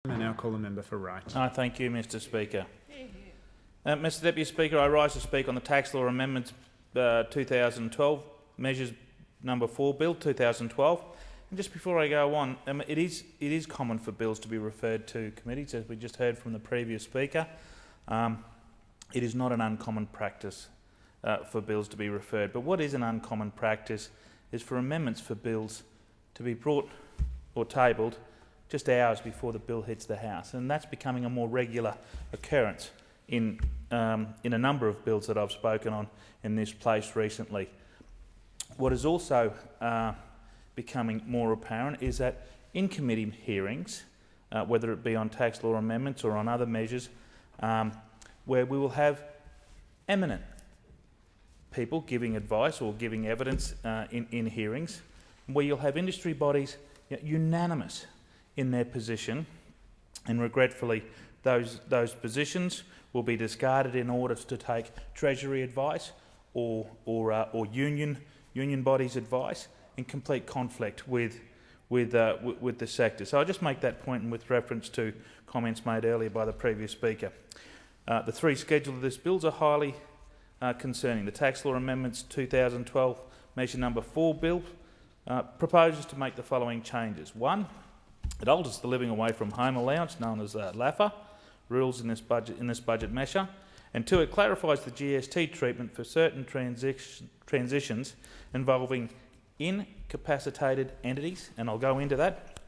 I now call the member for Wright. Thank you, Mr Speaker. Mr Deputy Speaker, I rise to speak on the Tax Law Amendments 2012, Measures Number 4 Bill 2012. And just before I go on, it is common for bills to be referred to committees, as we just heard from the previous speaker. It is not an uncommon practice for bills to be referred. But what is an uncommon practice is for amendments for bills to be brought or tabled just hours before the bill hits the House, and that's becoming a more regular occurrence in a number of bills that I've spoken on in this place recently. What is also becoming more apparent is that in committee hearings, whether it be on tax law amendments or on other measures, where we will have eminent people giving advice or giving evidence in hearings, where you'll have industry bodies unanimous in their position, and regretfully those positions will be discarded in order to take Treasury advice or union bodies' advice, in complete conflict with the sector. So I'll just make that point, and with reference to comments made earlier by the previous speaker. The three scheduled of this bills are highly concerning. The Tax Law Amendments 2012 Measure Number 4 Bill proposes to make the following changes. 1. It alters the living away from home allowance, known as LAFHA, rules in this budget measure. And 2. It clarifies the GST treatment for certain transitions involving incapacitated entities, and I'll go into that.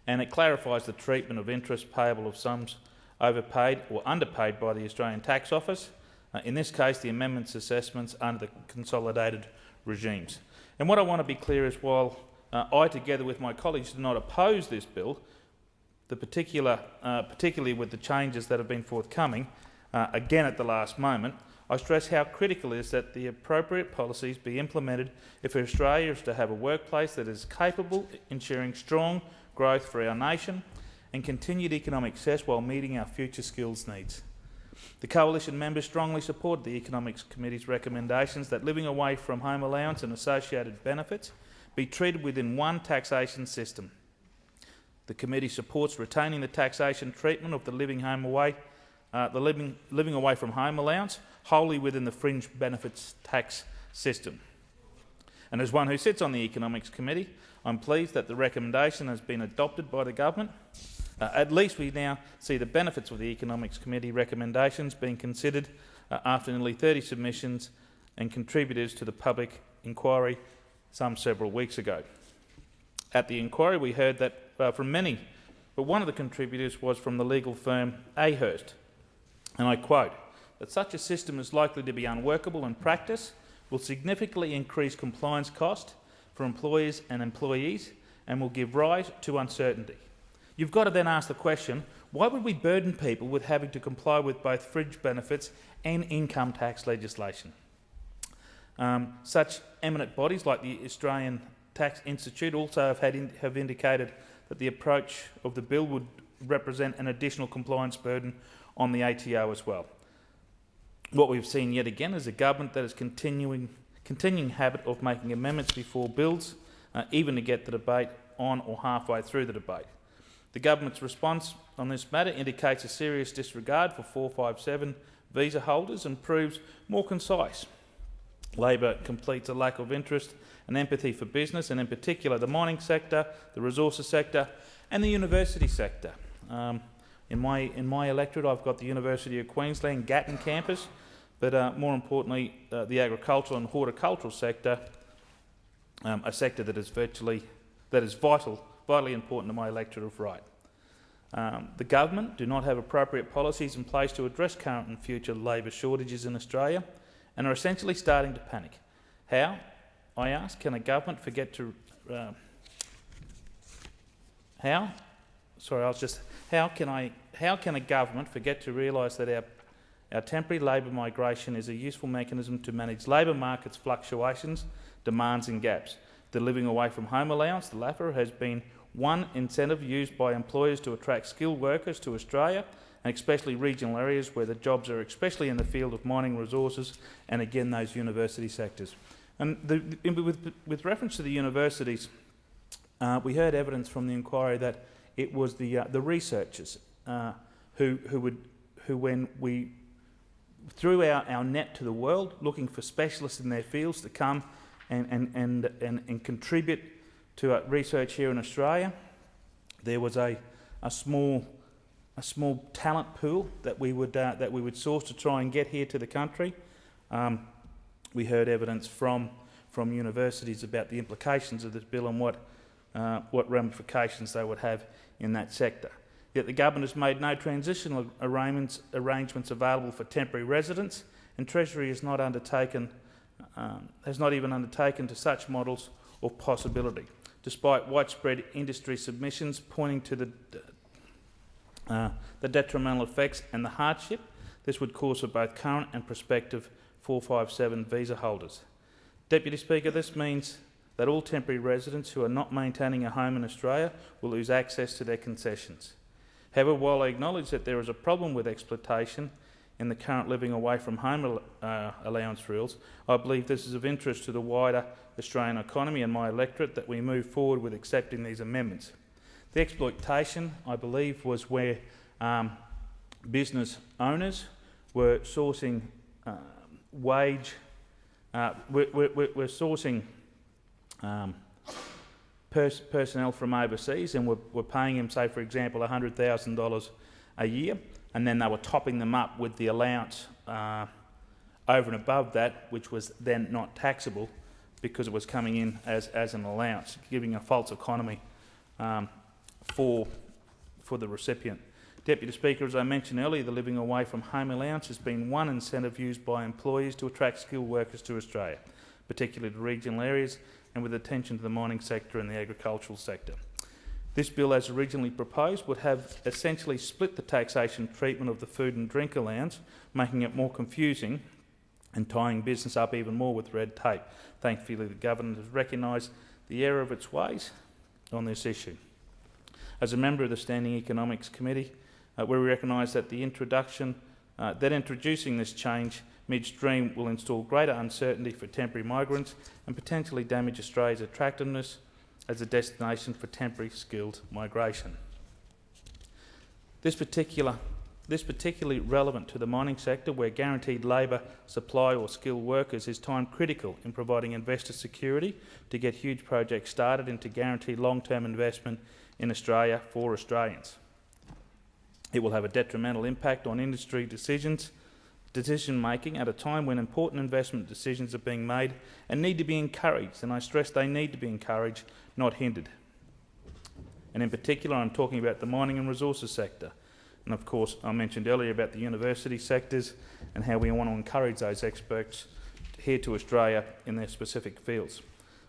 And it clarifies the treatment of interest payable of sums overpaid or underpaid by the Australian Tax Office. In this case, the amendments assessments under the consolidated regimes. And what I want to be clear is, while I, together with my colleagues, do not oppose this bill, particularly with the changes that have been forthcoming, again at the last moment, I stress how critical it is that the appropriate policies be implemented if Australia is to have a workplace that is capable of ensuring strong growth for our nation and continued economic success while meeting our future skills needs. The Coalition members strongly support the Economics Committee's recommendations that living away from home allowance and associated benefits be treated within one taxation system. The committee supports retaining the taxation treatment of the living away from home allowance wholly within the fringe benefits tax system. And as one who sits on the Economics Committee, I'm pleased that the recommendation has been adopted by the government. At least we now see the benefits of the Economics Committee recommendations being considered after nearly 30 submissions and contributors to the public inquiry several weeks ago. At the inquiry, we heard that from many, but one of the contributors was from the legal firm Ahurst, and I quote, that such a system is likely to be unworkable in practice, will significantly increase compliance costs for employers and employees, and will give rise to uncertainty. You've got to then ask the question, why would we burden people with having to comply with both fringe benefits and income tax legislation? Such eminent bodies like the Australian Tax Institute also have indicated that the approach of the bill would represent an additional compliance burden on the ATO as well. What we've seen yet again is a government that is continuing habit of making amendments before bills, even to get the debate on or halfway through the debate. The government's response on this matter indicates a serious disregard for 457 visa holders and proves more concise. Labor completes a lack of interest and empathy for business, and in particular the mining sector, the resources sector and the university sector. In my electorate, I've got the University of Queensland Gatton campus, but more importantly, the agricultural and horticultural sector, a sector that is vitally important to my electorate of Wright. The government do not have appropriate policies in place to address current and future labour shortages in Australia, and are essentially starting to panic. How, I ask, can a government forget to How can a government forget to realise that our temporary labour migration is a useful mechanism to manage labour markets fluctuations, demands and gaps? The living away from home allowance, the LAFHA, has been one incentive used by employers to attract skilled workers to Australia, and especially regional areas where the jobs are especially in the field of mining resources and again those university sectors. And with reference to the universities, we heard evidence from the inquiry that it was the researchers who when we threw our net to the world, looking for specialists in their fields to come and contribute to research here in Australia. There was a small talent pool that we would source to try and get here to the country. We heard evidence from universities about the implications of this bill and what ramifications they would have in that sector. Yet the government has made no transitional arrangements available for temporary residents, and Treasury has not even undertaken to such models or possibility, despite widespread industry submissions pointing to the detrimental effects and the hardship this would cause for both current and prospective 457 visa holders. Deputy Speaker, this means that all temporary residents who are not maintaining a home in Australia will lose access to their concessions. However, while I acknowledge that there is a problem with exploitation in the current living-away-from-home allowance rules, I believe this is of interest to the wider Australian economy and my electorate that we move forward with accepting these amendments. The exploitation, I believe, was where business owners were sourcing personnel from overseas, and were paying them, say for example, $100,000 a year, and then they were topping them up with the allowance over and above that, which was then not taxable because it was coming in as an allowance, giving a false economy for the recipient. Deputy Speaker, as I mentioned earlier, the Living Away from Home allowance has been one incentive used by employers to attract skilled workers to Australia, particularly to regional areas and with attention to the mining sector and the agricultural sector. This bill, as originally proposed, would have essentially split the taxation treatment of the food and drink allowance, making it more confusing and tying business up even more with red tape. Thankfully, the government has recognised the error of its ways on this issue. As a member of the Standing Economics Committee, we recognise that introducing this change midstream will install greater uncertainty for temporary migrants and potentially damage Australia's attractiveness as a destination for temporary skilled migration. This particularly relevant to the mining sector, where guaranteed labour supply or skilled workers is time critical in providing investor security to get huge projects started and to guarantee long-term investment in Australia for Australians. It will have a detrimental impact on industry decision-making at a time when important investment decisions are being made and need to be encouraged, and I stress they need to be encouraged, not hindered. And in particular, I'm talking about the mining and resources sector. And of course, I mentioned earlier about the university sectors and how we want to encourage those experts here to Australia in their specific fields.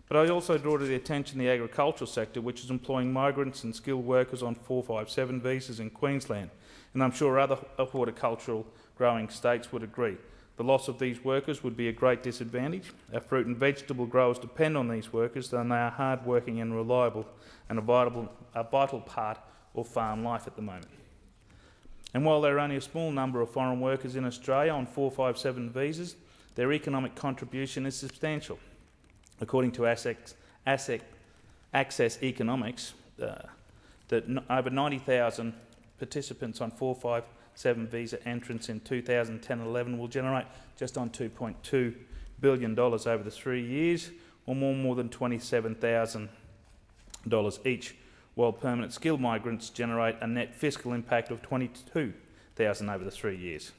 But I also draw to the attention the agricultural sector, which is employing migrants and skilled workers on 457 visas in Queensland, and I'm sure other horticultural growing states would agree. The loss of these workers would be a great disadvantage. Our fruit and vegetable growers depend on these workers, and they are hard-working and reliable and a vital part of farm life at the moment. And while there are only a small number of foreign workers in Australia on 457 visas, their economic contribution is substantial. According to Access Economics, that over 90,000 participants on 457 visa entrants in 2010-11 will generate just on $2.2 billion over the 3 years, or more than $27,000 each, while permanent skilled migrants generate a net fiscal impact of $22,000 over the 3 years.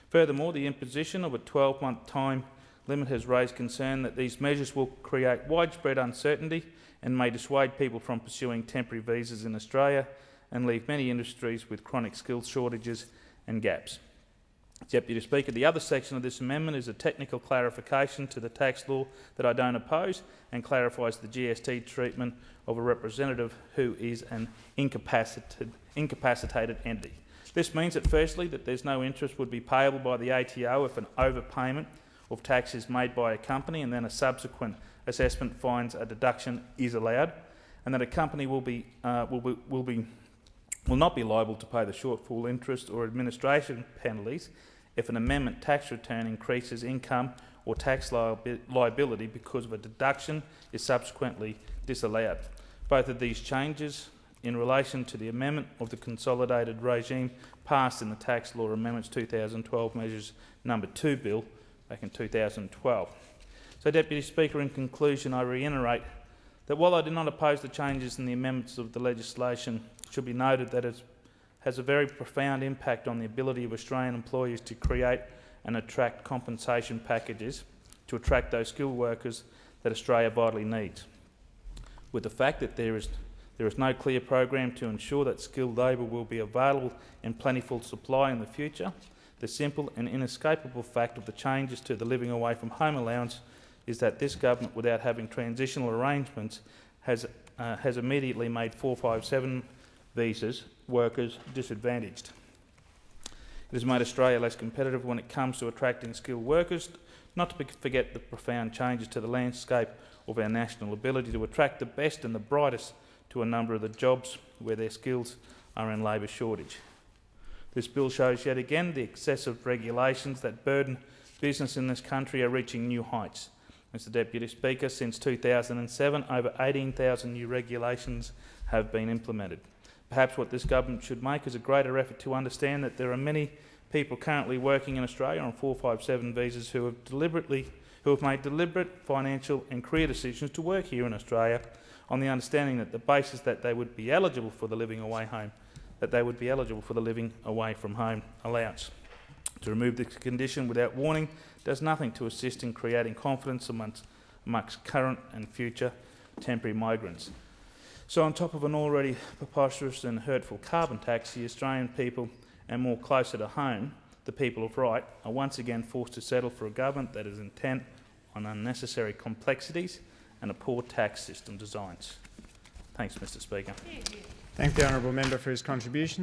Furthermore, the imposition of a 12-month time limit has raised concern that these measures will create widespread uncertainty and may dissuade people from pursuing temporary visas in Australia and leave many industries with chronic skills shortages and gaps. Deputy Speaker, the other section of this amendment is a technical clarification to the tax law that I don't oppose and clarifies the GST treatment of a representative who is an incapacitated entity. This means that firstly that there's no interest would be payable by the ATO if an overpayment of tax is made by a company and then a subsequent assessment finds a deduction is allowed, and that a company will not be liable to pay the shortfall interest or administration penalties if an amendment tax return increases income or tax liability because of a deduction is subsequently disallowed. Both of these changes in relation to the amendment of the consolidated regime passed in the Tax Law Amendments 2012 Measures Number 2 Bill back in 2012. So, Deputy Speaker, in conclusion, I reiterate that while I do not oppose the changes in the amendments of the legislation, it should be noted that it has a very profound impact on the ability of Australian employers to create and attract compensation packages to attract those skilled workers that Australia vitally needs. With the fact that there is no clear program to ensure that skilled labour will be available in plentiful supply in the future, the simple and inescapable fact of the changes to the living away from home allowance is that this government, without having transitional arrangements, has immediately made 457 visas workers disadvantaged. It has made Australia less competitive when it comes to attracting skilled workers, not to forget the profound changes to the landscape of our national ability to attract the best and the brightest to a number of the jobs where their skills are in labour shortage. This bill shows yet again the excessive regulations that burden business in this country are reaching new heights. Mr Deputy Speaker, since 2007, over 18,000 new regulations have been implemented. Perhaps what this government should make is a greater effort to understand that there are many people currently working in Australia on 457 visas who have made deliberate financial and career decisions to work here in Australia on the understanding that the basis that they would be eligible for the living away from home allowance. To remove this condition without warning does nothing to assist in creating confidence amongst current and future temporary migrants. So on top of an already preposterous and hurtful carbon tax, the Australian people, and more closer to home, the people of right, are once again forced to settle for a government that is intent on unnecessary complexities and a poor tax system designs. Thanks, Mr Speaker. Thank the honourable member for his contribution.